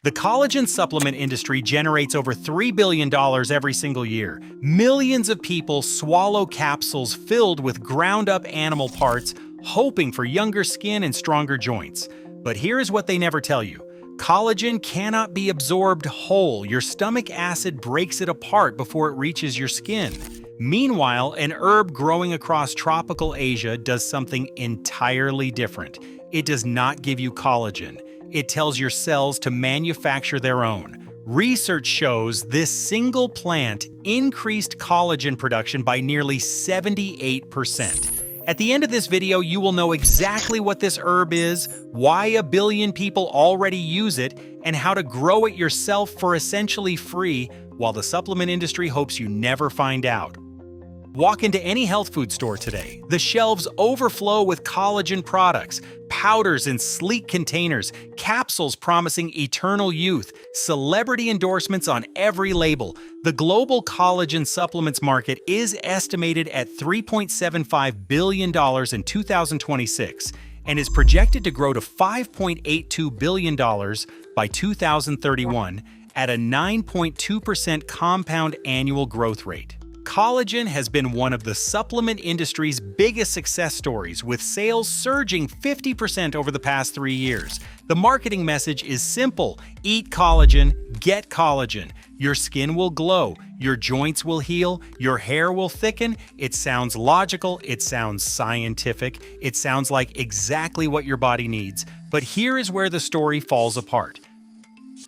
The collagen supplement industry generates over $3 billion every single year. Millions of people swallow capsules filled with ground-up animal parts, hoping for younger skin and stronger joints. But here's what they never tell you. Collagen cannot be absorbed whole. Your stomach acid breaks it apart before it reaches your skin. Meanwhile, an herb growing across tropical Asia does something entirely different. It does not give you collagen. It tells your cells to manufacture their own. Research shows this single plant increased collagen production by nearly 78%. At the end of this video, you will know exactly what this herb is, why a billion people already use it, and how to grow it yourself for essentially free, while the supplement industry hopes you never find out. Walk into any health food store today. The shelves overflow with collagen products, powders in sleek containers, capsules promising eternal youth, celebrity endorsements on every label. The global collagen supplements market is estimated at $3.75 billion in 2026 and is projected to grow to $5.82 billion by 2031 at a 9.2% compound annual growth rate. Collagen has been one of the supplement industry's biggest success stories, with sales surging 50% over the past 3 years. The marketing message is simple: eat collagen, get collagen. Your skin will glow, your joints will heal, your hair will thicken. It sounds logical, it sounds scientific, it sounds like exactly what your body needs. But here is where the story falls apart.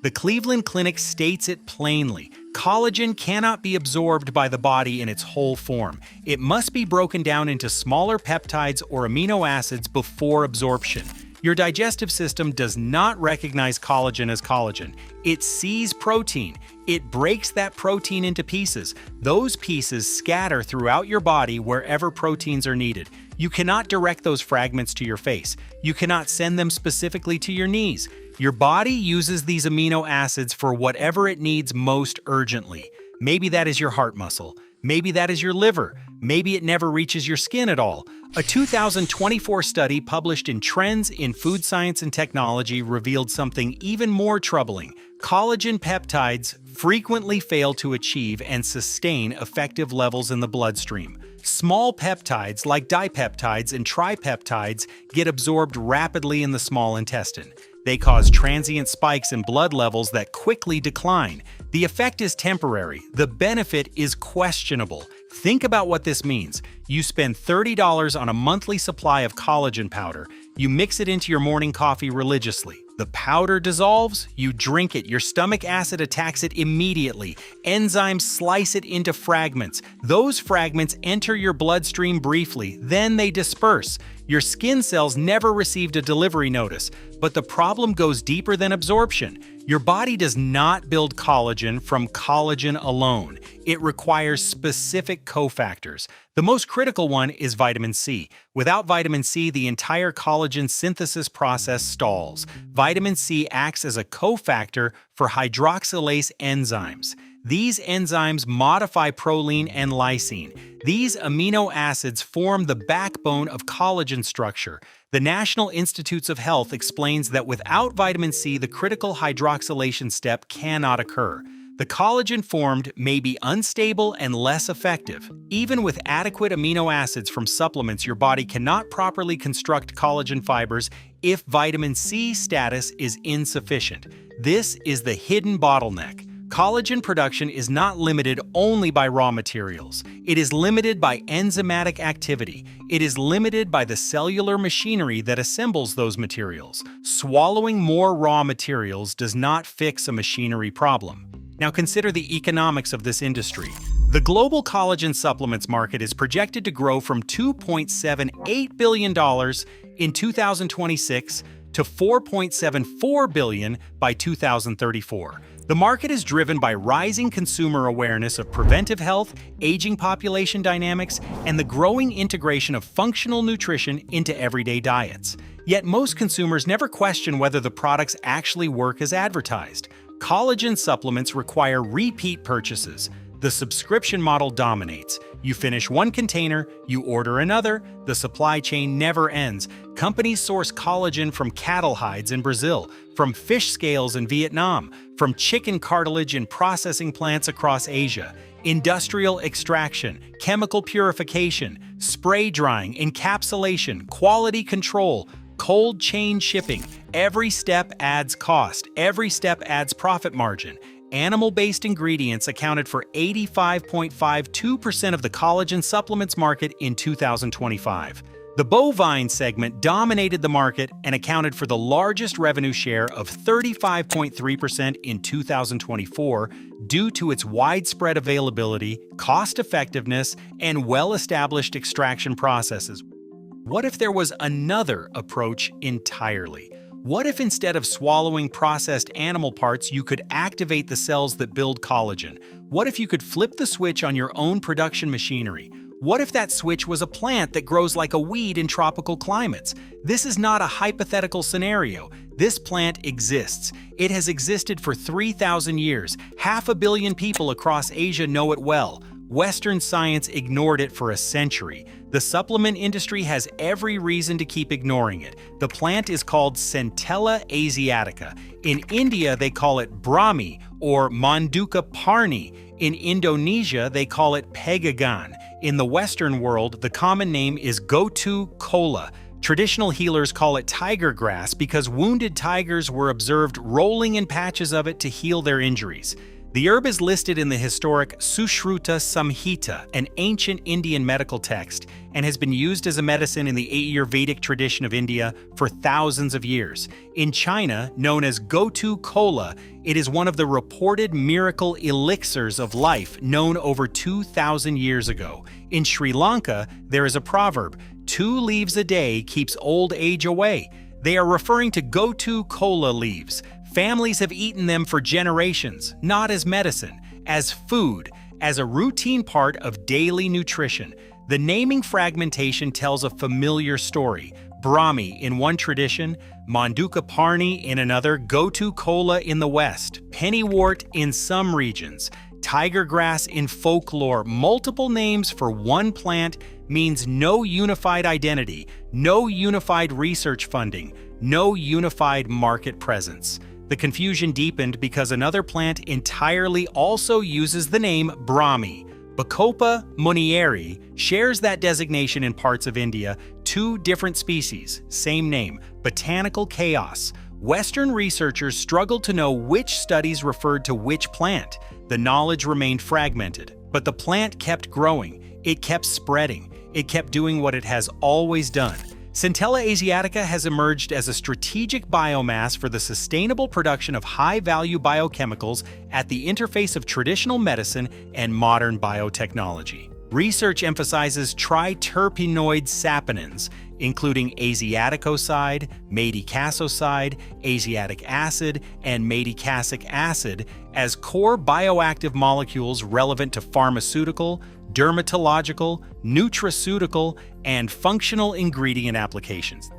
The Cleveland Clinic states it plainly. Collagen cannot be absorbed by the body in its whole form. It must be broken down into smaller peptides or amino acids before absorption. Your digestive system does not recognize collagen as collagen. It sees protein. It breaks that protein into pieces. Those pieces scatter throughout your body wherever proteins are needed. You cannot direct those fragments to your face. You cannot send them specifically to your knees. Your body uses these amino acids for whatever it needs most urgently. Maybe that is your heart muscle. Maybe that is your liver. Maybe it never reaches your skin at all. A 2024 study published in Trends in Food Science and Technology revealed something even more troubling. Collagen peptides frequently fail to achieve and sustain effective levels in the bloodstream. Small peptides like dipeptides and tripeptides get absorbed rapidly in the small intestine. They cause transient spikes in blood levels that quickly decline. The effect is temporary. The benefit is questionable. Think about what this means. You spend $30 on a monthly supply of collagen powder. You mix it into your morning coffee religiously. The powder dissolves, you drink it, your stomach acid attacks it immediately. Enzymes slice it into fragments. Those fragments enter your bloodstream briefly, then they disperse. Your skin cells never received a delivery notice, but the problem goes deeper than absorption. Your body does not build collagen from collagen alone. It requires specific cofactors. The most critical one is vitamin C. Without vitamin C, the entire collagen synthesis process stalls. Vitamin C acts as a cofactor for hydroxylase enzymes. These enzymes modify proline and lysine. These amino acids form the backbone of collagen structure. The National Institutes of Health explains that without vitamin C, the critical hydroxylation step cannot occur. The collagen formed may be unstable and less effective. Even with adequate amino acids from supplements, your body cannot properly construct collagen fibers if vitamin C status is insufficient. This is the hidden bottleneck. Collagen production is not limited only by raw materials. It is limited by enzymatic activity. It is limited by the cellular machinery that assembles those materials. Swallowing more raw materials does not fix a machinery problem. Now consider the economics of this industry. The global collagen supplements market is projected to grow from $2.78 billion in 2026 to $4.74 billion by 2034. The market is driven by rising consumer awareness of preventive health, aging population dynamics, and the growing integration of functional nutrition into everyday diets. Yet most consumers never question whether the products actually work as advertised. Collagen supplements require repeat purchases. The subscription model dominates. You finish one container, you order another, the supply chain never ends. Companies source collagen from cattle hides in Brazil, from fish scales in Vietnam, from chicken cartilage in processing plants across Asia. Industrial extraction, chemical purification, spray drying, encapsulation, quality control, cold chain shipping. Every step adds cost, every step adds profit margin. Animal-based ingredients accounted for 85.52% of the collagen supplements market in 2025. The bovine segment dominated the market and accounted for the largest revenue share of 35.3% in 2024 due to its widespread availability, cost-effectiveness, and well-established extraction processes. What if there was another approach entirely? What if instead of swallowing processed animal parts, you could activate the cells that build collagen? What if you could flip the switch on your own production machinery? What if that switch was a plant that grows like a weed in tropical climates? This is not a hypothetical scenario. This plant exists. It has existed for 3,000 years. 500 million people across Asia know it well. Western science ignored it for a century. The supplement industry has every reason to keep ignoring it. The plant is called Centella asiatica. In India, they call it Brahmi or Manduka parni. In Indonesia, they call it Pegagan. In the Western world, the common name is Gotu Kola. Traditional healers call it tiger grass because wounded tigers were observed rolling in patches of it to heal their injuries. The herb is listed in the historic Sushruta Samhita, an ancient Indian medical text, and has been used as a medicine in the 8-year Vedic tradition of India for thousands of years. In China, known as Gotu Kola, it is one of the reported miracle elixirs of life known over 2,000 years ago. In Sri Lanka, there is a proverb, 2 leaves a day keeps old age away. They are referring to Gotu Kola leaves. Families have eaten them for generations, not as medicine, as food, as a routine part of daily nutrition. The naming fragmentation tells a familiar story. Brahmi in one tradition, Manduka parni in another, Gotu Kola in the West, pennywort in some regions, tiger grass in folklore. Multiple names for one plant means no unified identity, no unified research funding, no unified market presence. The confusion deepened because another plant entirely also uses the name Brahmi. Bacopa munieri shares that designation in parts of India. 2 different species, same name, botanical chaos. Western researchers struggled to know which studies referred to which plant. The knowledge remained fragmented, but the plant kept growing. It kept spreading. It kept doing what it has always done. Centella asiatica has emerged as a strategic biomass for the sustainable production of high-value biochemicals at the interface of traditional medicine and modern biotechnology. Research emphasizes triterpenoid saponins, including asiaticoside, madecassoside, asiatic acid, and madecassic acid, as core bioactive molecules relevant to pharmaceutical, dermatological, nutraceutical, and functional ingredient applications.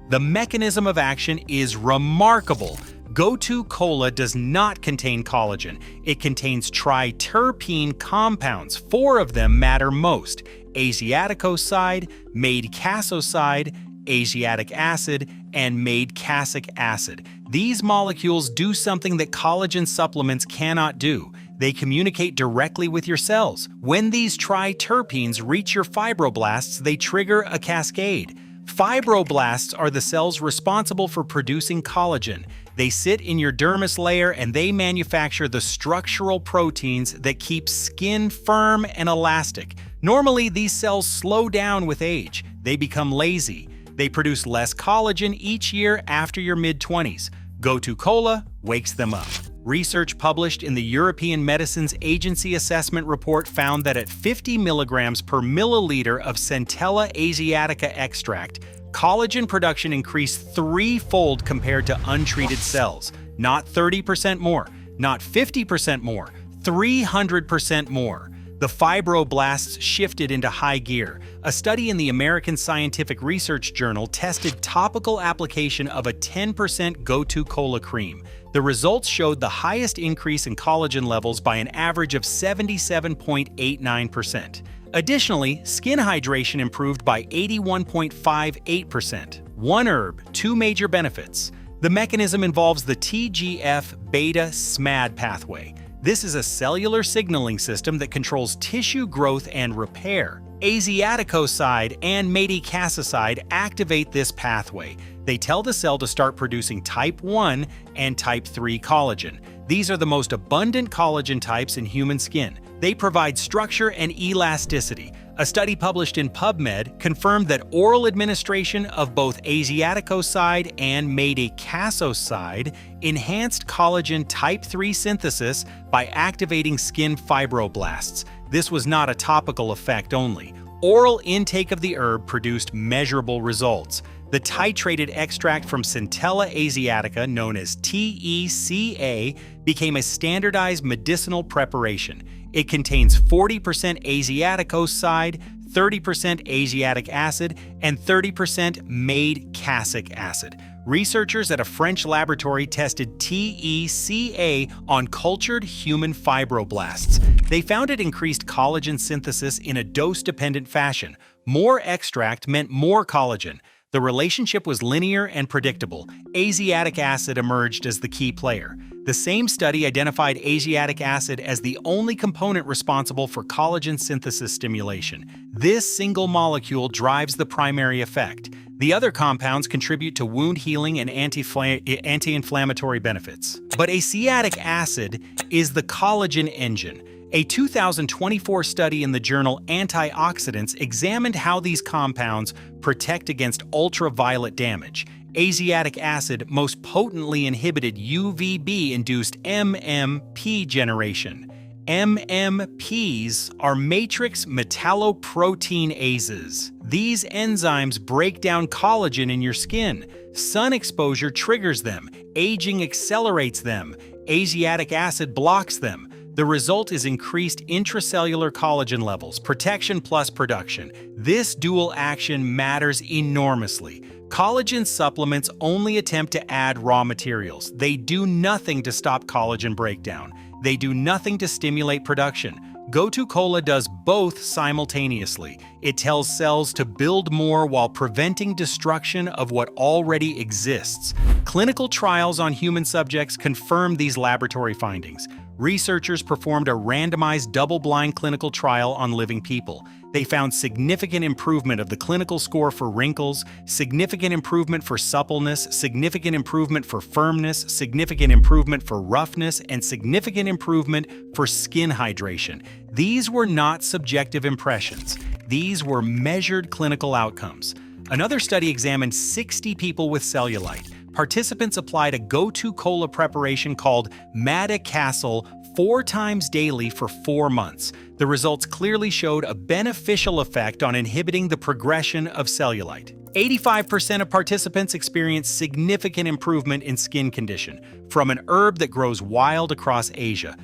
The mechanism of action is remarkable. Gotu Kola does not contain collagen. It contains triterpene compounds. 4 of them matter most: asiaticoside, madecassoside, asiatic acid, and madecassic acid. These molecules do something that collagen supplements cannot do. They communicate directly with your cells. When these triterpenes reach your fibroblasts, they trigger a cascade. Fibroblasts are the cells responsible for producing collagen. They sit in your dermis layer and they manufacture the structural proteins that keep skin firm and elastic. Normally, these cells slow down with age. They become lazy. They produce less collagen each year after your mid-20s. Gotu Kola wakes them up. Research published in the European Medicines Agency assessment report found that at 50 milligrams per milliliter of Centella asiatica extract, collagen production increased 3-fold compared to untreated cells. Not 30% more, not 50% more, 300% more. The fibroblasts shifted into high gear. A study in the American Scientific Research Journal tested topical application of a 10% Gotu Kola cream. The results showed the highest increase in collagen levels by an average of 77.89%. Additionally, skin hydration improved by 81.58%. One herb, two major benefits. The mechanism involves the TGF-beta SMAD pathway. This is a cellular signaling system that controls tissue growth and repair. Asiaticoside and madecassoside activate this pathway. They tell the cell to start producing type 1 and type 3 collagen. These are the most abundant collagen types in human skin. They provide structure and elasticity. A study published in PubMed confirmed that oral administration of both asiaticoside and madecassoside enhanced collagen type 3 synthesis by activating skin fibroblasts. This was not a topical effect only. Oral intake of the herb produced measurable results. The titrated extract from Centella asiatica, known as TECA, became a standardized medicinal preparation. It contains 40% asiaticoside, 30% asiatic acid, and 30% madecassic acid. Researchers at a French laboratory tested TECA on cultured human fibroblasts. They found it increased collagen synthesis in a dose-dependent fashion. More extract meant more collagen. The relationship was linear and predictable. Asiatic acid emerged as the key player. The same study identified asiatic acid as the only component responsible for collagen synthesis stimulation. This single molecule drives the primary effect. The other compounds contribute to wound healing and anti-inflammatory benefits. But asiatic acid is the collagen engine. A 2024 study in the journal Antioxidants examined how these compounds protect against ultraviolet damage. Asiatic acid most potently inhibited UVB-induced MMP generation. MMPs are matrix metalloproteinases. These enzymes break down collagen in your skin. Sun exposure triggers them. Aging accelerates them. Asiatic acid blocks them. The result is increased intracellular collagen levels, protection plus production. This dual action matters enormously. Collagen supplements only attempt to add raw materials. They do nothing to stop collagen breakdown. They do nothing to stimulate production. Gotu Kola does both simultaneously. It tells cells to build more while preventing destruction of what already exists. Clinical trials on human subjects confirm these laboratory findings. Researchers performed a randomized double-blind clinical trial on living people. They found significant improvement of the clinical score for wrinkles, significant improvement for suppleness, significant improvement for firmness, significant improvement for roughness, and significant improvement for skin hydration. These were not subjective impressions. These were measured clinical outcomes. Another study examined 60 people with cellulite. Participants applied a Gotu Kola preparation called Madacasol 4 times daily for 4 months. The results clearly showed a beneficial effect on inhibiting the progression of cellulite. 85% of participants experienced significant improvement in skin condition from an herb that grows wild across Asia.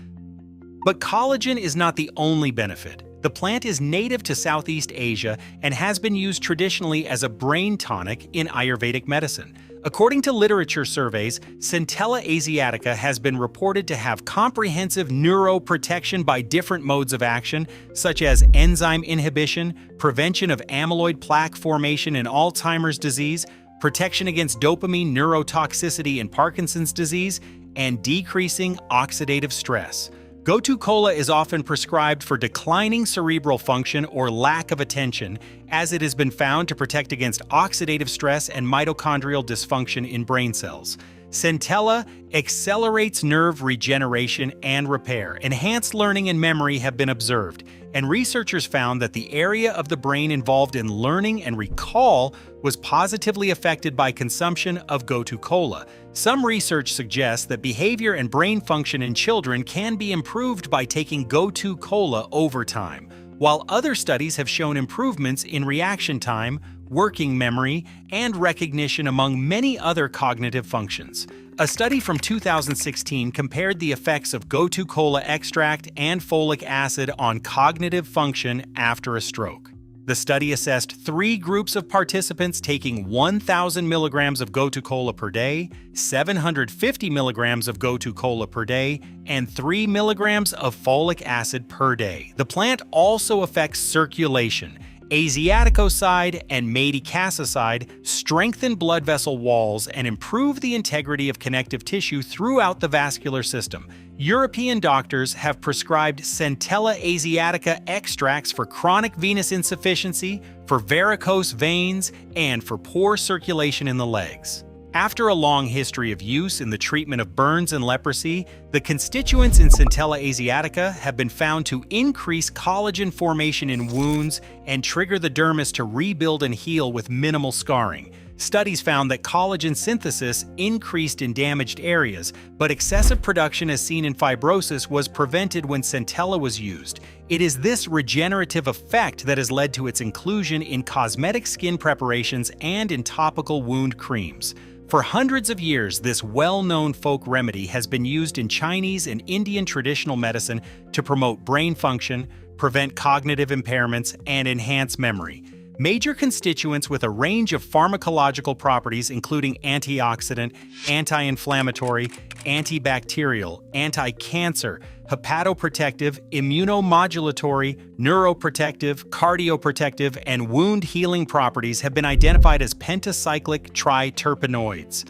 But collagen is not the only benefit. The plant is native to Southeast Asia and has been used traditionally as a brain tonic in Ayurvedic medicine. According to literature surveys, Centella asiatica has been reported to have comprehensive neuroprotection by different modes of action, such as enzyme inhibition, prevention of amyloid plaque formation in Alzheimer's disease, protection against dopamine neurotoxicity in Parkinson's disease, and decreasing oxidative stress. Gotu Kola is often prescribed for declining cerebral function or lack of attention, as it has been found to protect against oxidative stress and mitochondrial dysfunction in brain cells. Centella accelerates nerve regeneration and repair. Enhanced learning and memory have been observed, and researchers found that the area of the brain involved in learning and recall was positively affected by consumption of Gotu Kola. Some research suggests that behavior and brain function in children can be improved by taking Gotu Kola over time, while other studies have shown improvements in reaction time, working memory, and recognition among many other cognitive functions. A study from 2016 compared the effects of Gotu Kola extract and folic acid on cognitive function after a stroke. The study assessed 3 groups of participants taking 1,000 milligrams of Gotu Kola per day, 750 milligrams of Gotu Kola per day, and 3 milligrams of folic acid per day. The plant also affects circulation. Asiaticoside and madecassoside strengthen blood vessel walls and improve the integrity of connective tissue throughout the vascular system. European doctors have prescribed Centella asiatica extracts for chronic venous insufficiency, for varicose veins, and for poor circulation in the legs. After a long history of use in the treatment of burns and leprosy, the constituents in Centella asiatica have been found to increase collagen formation in wounds and trigger the dermis to rebuild and heal with minimal scarring. Studies found that collagen synthesis increased in damaged areas, but excessive production as seen in fibrosis was prevented when Centella was used. It is this regenerative effect that has led to its inclusion in cosmetic skin preparations and in topical wound creams. For hundreds of years, this well-known folk remedy has been used in Chinese and Indian traditional medicine to promote brain function, prevent cognitive impairments, and enhance memory. Major constituents with a range of pharmacological properties including antioxidant, anti-inflammatory, antibacterial, anti-cancer, hepatoprotective, immunomodulatory, neuroprotective, cardioprotective, and wound healing properties have been identified as pentacyclic triterpenoids.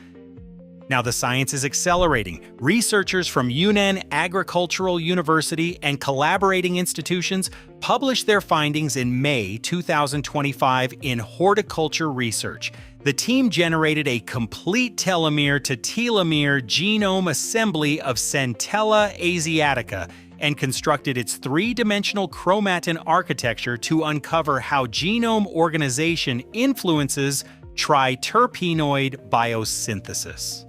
Now the science is accelerating. Researchers from Yunnan Agricultural University and collaborating institutions published their findings in May 2025 in Horticulture Research. The team generated a complete telomere to telomere genome assembly of Centella asiatica and constructed its 3-dimensional chromatin architecture to uncover how genome organization influences triterpenoid biosynthesis.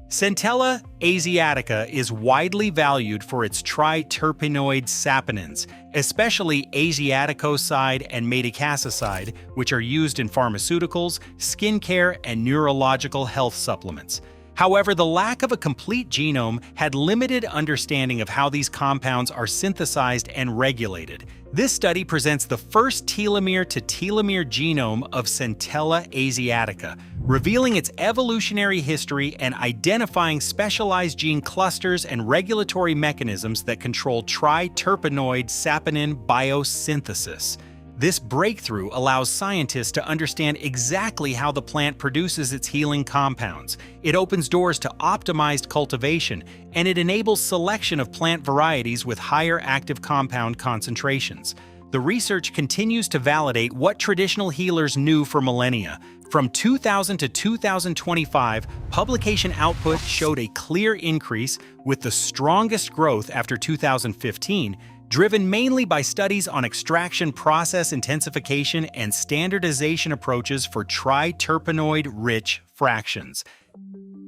Centella asiatica is widely valued for its triterpenoid saponins, especially asiaticoside and madecassoside, which are used in pharmaceuticals, skincare, and neurological health supplements. However, the lack of a complete genome had limited understanding of how these compounds are synthesized and regulated. This study presents the first telomere to telomere genome of Centella asiatica, revealing its evolutionary history and identifying specialized gene clusters and regulatory mechanisms that control triterpenoid saponin biosynthesis. This breakthrough allows scientists to understand exactly how the plant produces its healing compounds. It opens doors to optimized cultivation, and it enables selection of plant varieties with higher active compound concentrations. The research continues to validate what traditional healers knew for millennia. From 2000 to 2025, publication output showed a clear increase, with the strongest growth after 2015, driven mainly by studies on extraction process intensification and standardization approaches for triterpenoid-rich fractions.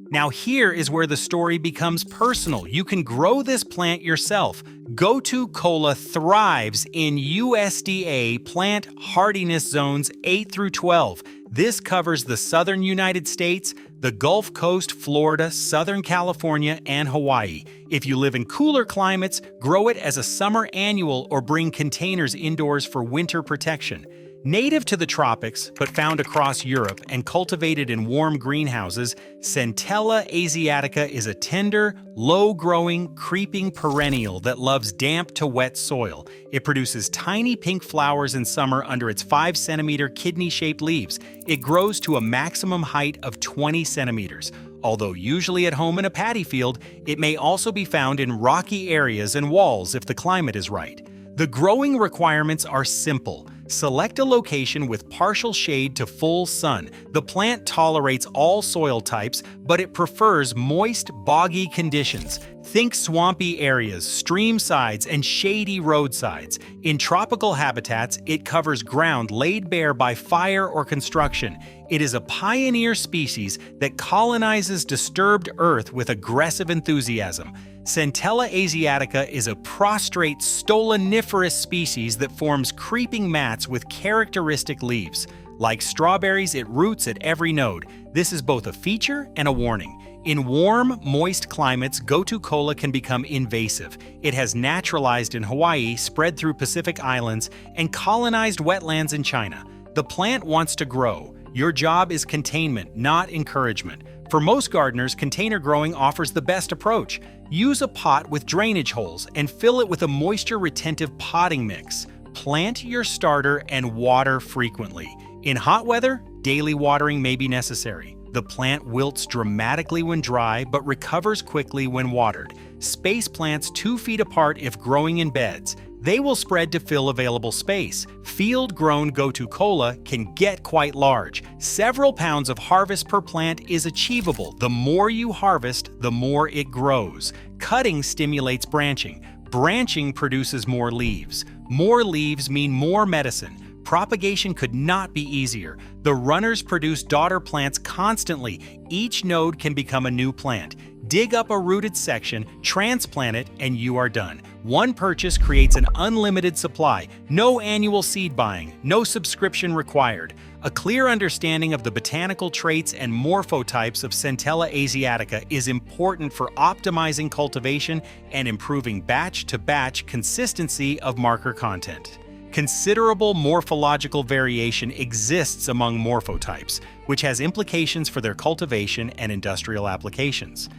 Now here is where the story becomes personal. You can grow this plant yourself. Gotu Kola thrives in USDA plant hardiness zones 8 through 12. This covers the southern United States, the Gulf Coast, Florida, Southern California, and Hawaii. If you live in cooler climates, grow it as a summer annual or bring containers indoors for winter protection. Native to the tropics, but found across Europe and cultivated in warm greenhouses, Centella asiatica is a tender, low-growing, creeping perennial that loves damp to wet soil. It produces tiny pink flowers in summer under its 5-centimeter kidney-shaped leaves. It grows to a maximum height of 20 centimeters. Although usually at home in a paddy field, it may also be found in rocky areas and walls if the climate is right. The growing requirements are simple. Select a location with partial shade to full sun. The plant tolerates all soil types, but it prefers moist, boggy conditions. Think swampy areas, stream sides, and shady roadsides. In tropical habitats, it covers ground laid bare by fire or construction. It is a pioneer species that colonizes disturbed earth with aggressive enthusiasm. Centella asiatica is a prostrate stoloniferous species that forms creeping mats with characteristic leaves. Like strawberries, it roots at every node. This is both a feature and a warning. In warm, moist climates, Gotu Kola can become invasive. It has naturalized in Hawaii, spread through Pacific Islands, and colonized wetlands in China. The plant wants to grow. Your job is containment, not encouragement. For most gardeners, container growing offers the best approach. Use a pot with drainage holes and fill it with a moisture-retentive potting mix. Plant your starter and water frequently. In hot weather, daily watering may be necessary. The plant wilts dramatically when dry but recovers quickly when watered. Space plants 2 feet apart if growing in beds. They will spread to fill available space. Field-grown Gotu Kola can get quite large. Several pounds of harvest per plant is achievable. The more you harvest, the more it grows. Cutting stimulates branching. Branching produces more leaves. More leaves mean more medicine. Propagation could not be easier. The runners produce daughter plants constantly. Each node can become a new plant. Dig up a rooted section, transplant it, and you are done. One purchase creates an unlimited supply. No annual seed buying, no subscription required. A clear understanding of the botanical traits and morphotypes of Centella asiatica is important for optimizing cultivation and improving batch-to-batch consistency of marker content. Considerable morphological variation exists among morphotypes, which has implications for their cultivation and industrial applications.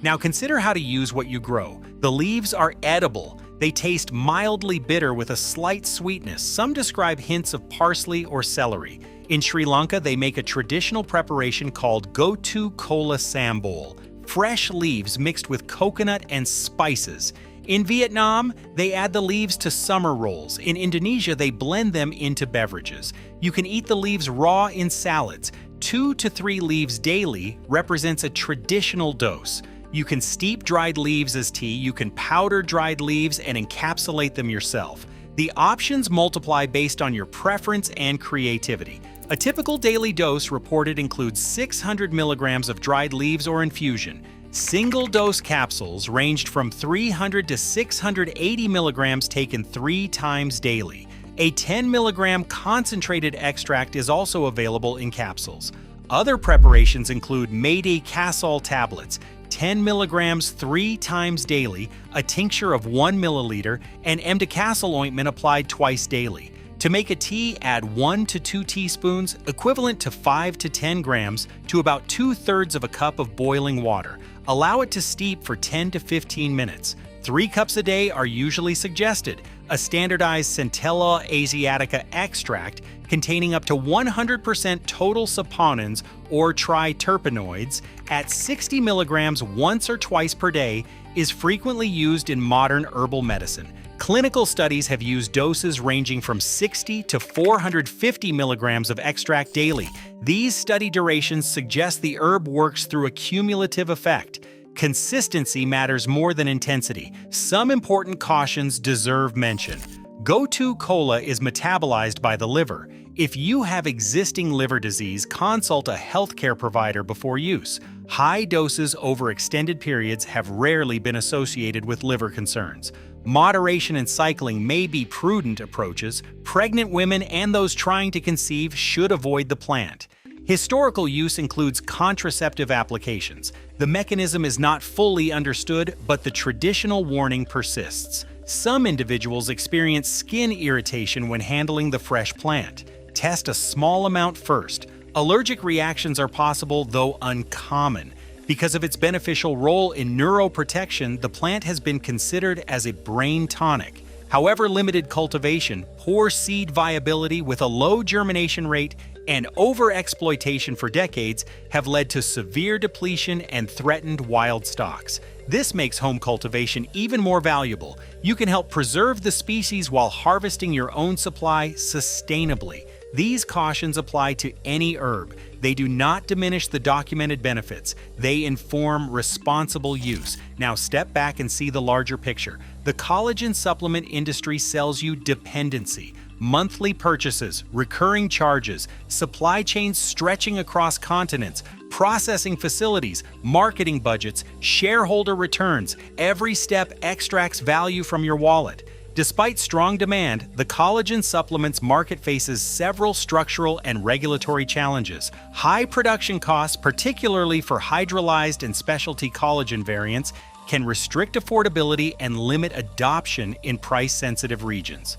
Now consider how to use what you grow. The leaves are edible. They taste mildly bitter with a slight sweetness. Some describe hints of parsley or celery. In Sri Lanka, they make a traditional preparation called Gotu Kola Sambol, fresh leaves mixed with coconut and spices. In Vietnam, they add the leaves to summer rolls. In Indonesia, they blend them into beverages. You can eat the leaves raw in salads. 2 to 3 leaves daily represents a traditional dose. You can steep dried leaves as tea, you can powder dried leaves and encapsulate them yourself. The options multiply based on your preference and creativity. A typical daily dose reported includes 600 milligrams of dried leaves or infusion. Single-dose capsules ranged from 300 to 680 milligrams taken 3 times daily. A 10 milligram concentrated extract is also available in capsules. Other preparations include Mayday Casol tablets, 10 milligrams 3 times daily, a tincture of 1 milliliter, and Emdicasol ointment applied twice daily. To make a tea, add 1 to 2 teaspoons, equivalent to 5 to 10 grams, to about 2/3 of a cup of boiling water. Allow it to steep for 10 to 15 minutes. 3 cups a day are usually suggested. A standardized Centella asiatica extract containing up to 100% total saponins or triterpenoids at 60 milligrams once or twice per day is frequently used in modern herbal medicine. Clinical studies have used doses ranging from 60 to 450 milligrams of extract daily. These study durations suggest the herb works through a cumulative effect. Consistency matters more than intensity. Some important cautions deserve mention. Gotu Kola is metabolized by the liver. If you have existing liver disease, consult a healthcare provider before use. High doses over extended periods have rarely been associated with liver concerns. Moderation and cycling may be prudent approaches. Pregnant women and those trying to conceive should avoid the plant. Historical use includes contraceptive applications. The mechanism is not fully understood, but the traditional warning persists. Some individuals experience skin irritation when handling the fresh plant. Test a small amount first. Allergic reactions are possible, though uncommon. Because of its beneficial role in neuroprotection, the plant has been considered as a brain tonic. However, limited cultivation, poor seed viability with a low germination rate, and overexploitation for decades have led to severe depletion and threatened wild stocks. This makes home cultivation even more valuable. You can help preserve the species while harvesting your own supply sustainably. These cautions apply to any herb. They do not diminish the documented benefits. They inform responsible use. Now step back and see the larger picture. The collagen supplement industry sells you dependency. Monthly purchases, recurring charges, supply chains stretching across continents, processing facilities, marketing budgets, shareholder returns. Every step extracts value from your wallet. Despite strong demand, the collagen supplements market faces several structural and regulatory challenges. High production costs, particularly for hydrolyzed and specialty collagen variants, can restrict affordability and limit adoption in price-sensitive regions.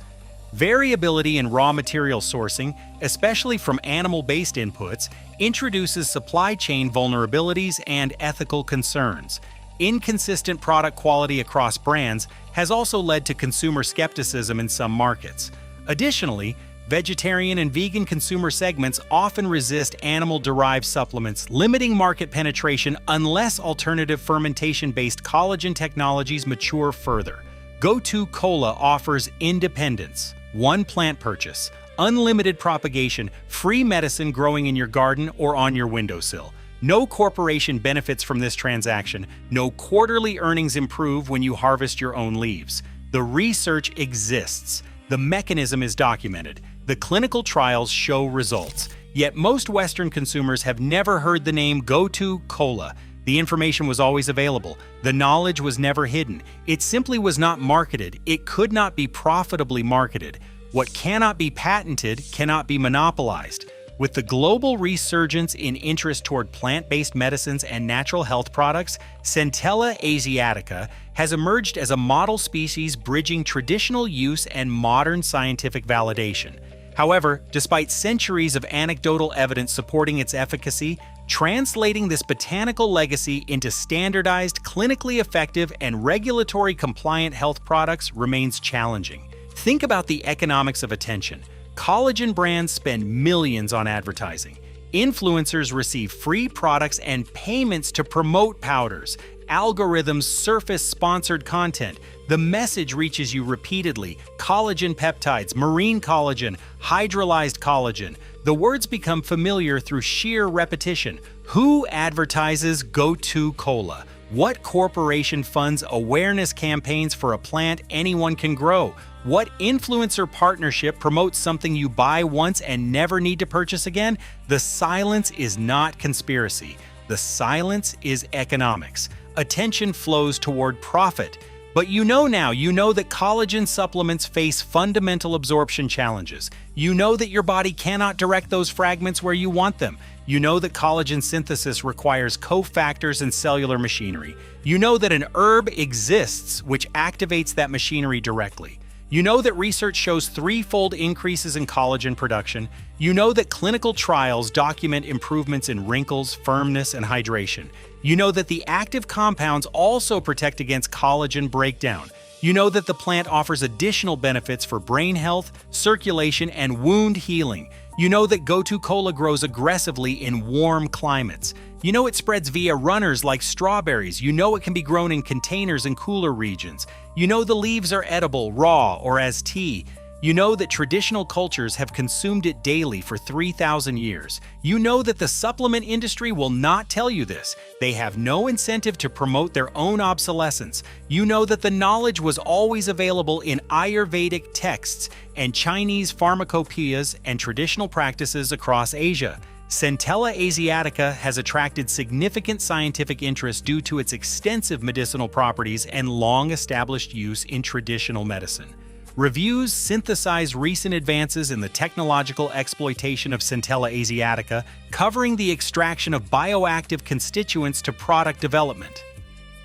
Variability in raw material sourcing, especially from animal-based inputs, introduces supply chain vulnerabilities and ethical concerns. Inconsistent product quality across brands has also led to consumer skepticism in some markets. Additionally, vegetarian and vegan consumer segments often resist animal-derived supplements, limiting market penetration unless alternative fermentation-based collagen technologies mature further. Gotu Kola offers independence, one plant purchase, unlimited propagation, free medicine growing in your garden or on your windowsill. No corporation benefits from this transaction. No quarterly earnings improve when you harvest your own leaves. The research exists. The mechanism is documented. The clinical trials show results. Yet most Western consumers have never heard the name Gotu Kola. The information was always available. The knowledge was never hidden. It simply was not marketed. It could not be profitably marketed. What cannot be patented cannot be monopolized. With the global resurgence in interest toward plant-based medicines and natural health products, Centella asiatica has emerged as a model species bridging traditional use and modern scientific validation. However, despite centuries of anecdotal evidence supporting its efficacy, translating this botanical legacy into standardized, clinically effective, and regulatory compliant health products remains challenging. Think about the economics of attention. Collagen brands spend millions on advertising. Influencers receive free products and payments to promote powders. Algorithms surface sponsored content. The message reaches you repeatedly. Collagen peptides, marine collagen, hydrolyzed collagen. The words become familiar through sheer repetition. Who advertises Gotu Kola? What corporation funds awareness campaigns for a plant anyone can grow? What influencer partnership promotes something you buy once and never need to purchase again? The silence is not conspiracy. The silence is economics. Attention flows toward profit. But you know that collagen supplements face fundamental absorption challenges. You know that your body cannot direct those fragments where you want them. You know that collagen synthesis requires cofactors and cellular machinery. You know that an herb exists which activates that machinery directly. You know that research shows threefold increases in collagen production. You know that clinical trials document improvements in wrinkles, firmness, and hydration. You know that the active compounds also protect against collagen breakdown. You know that the plant offers additional benefits for brain health, circulation, and wound healing. You know that Gotu Kola grows aggressively in warm climates. You know it spreads via runners like strawberries. You know it can be grown in containers in cooler regions. You know the leaves are edible, raw, or as tea. You know that traditional cultures have consumed it daily for 3,000 years. You know that the supplement industry will not tell you this. They have no incentive to promote their own obsolescence. You know that the knowledge was always available in Ayurvedic texts and Chinese pharmacopoeias and traditional practices across Asia. Centella asiatica has attracted significant scientific interest due to its extensive medicinal properties and long-established use in traditional medicine. Reviews synthesize recent advances in the technological exploitation of Centella asiatica, covering the extraction of bioactive constituents to product development.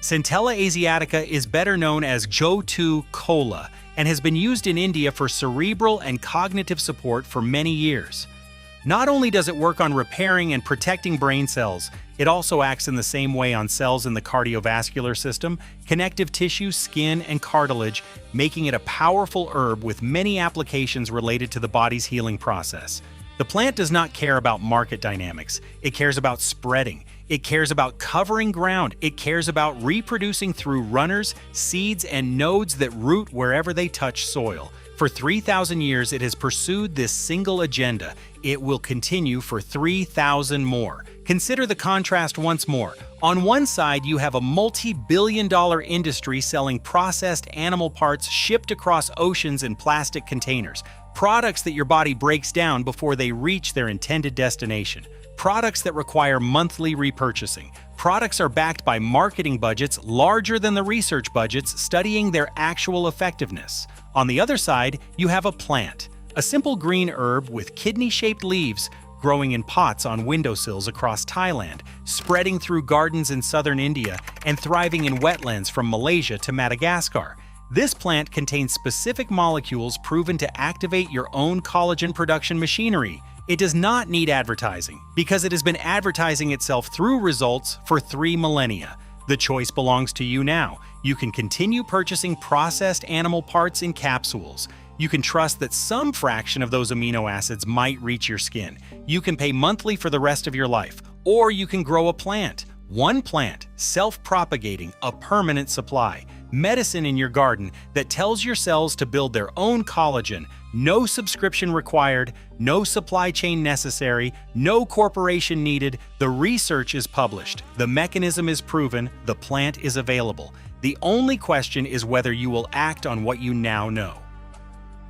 Centella asiatica is better known as Gotu Kola and has been used in India for cerebral and cognitive support for many years. Not only does it work on repairing and protecting brain cells, it also acts in the same way on cells in the cardiovascular system, connective tissue, skin, and cartilage, making it a powerful herb with many applications related to the body's healing process. The plant does not care about market dynamics. It cares about spreading. It cares about covering ground. It cares about reproducing through runners, seeds, and nodes that root wherever they touch soil. For 3,000 years, it has pursued this single agenda. It will continue for 3,000 more. Consider the contrast once more. On one side, you have a multi-billion-dollar industry selling processed animal parts shipped across oceans in plastic containers, products that your body breaks down before they reach their intended destination, products that require monthly repurchasing. Products are backed by marketing budgets larger than the research budgets studying their actual effectiveness. On the other side, you have a plant, a simple green herb with kidney-shaped leaves growing in pots on windowsills across Thailand, spreading through gardens in southern India, and thriving in wetlands from Malaysia to Madagascar. This plant contains specific molecules proven to activate your own collagen production machinery. It does not need advertising, because it has been advertising itself through results for 3 millennia. The choice belongs to you now. You can continue purchasing processed animal parts in capsules. You can trust that some fraction of those amino acids might reach your skin. You can pay monthly for the rest of your life, or you can grow a plant. One plant, self-propagating, a permanent supply. Medicine in your garden that tells your cells to build their own collagen. No subscription required, no supply chain necessary, no corporation needed. The research is published, the mechanism is proven, the plant is available. The only question is whether you will act on what you now know.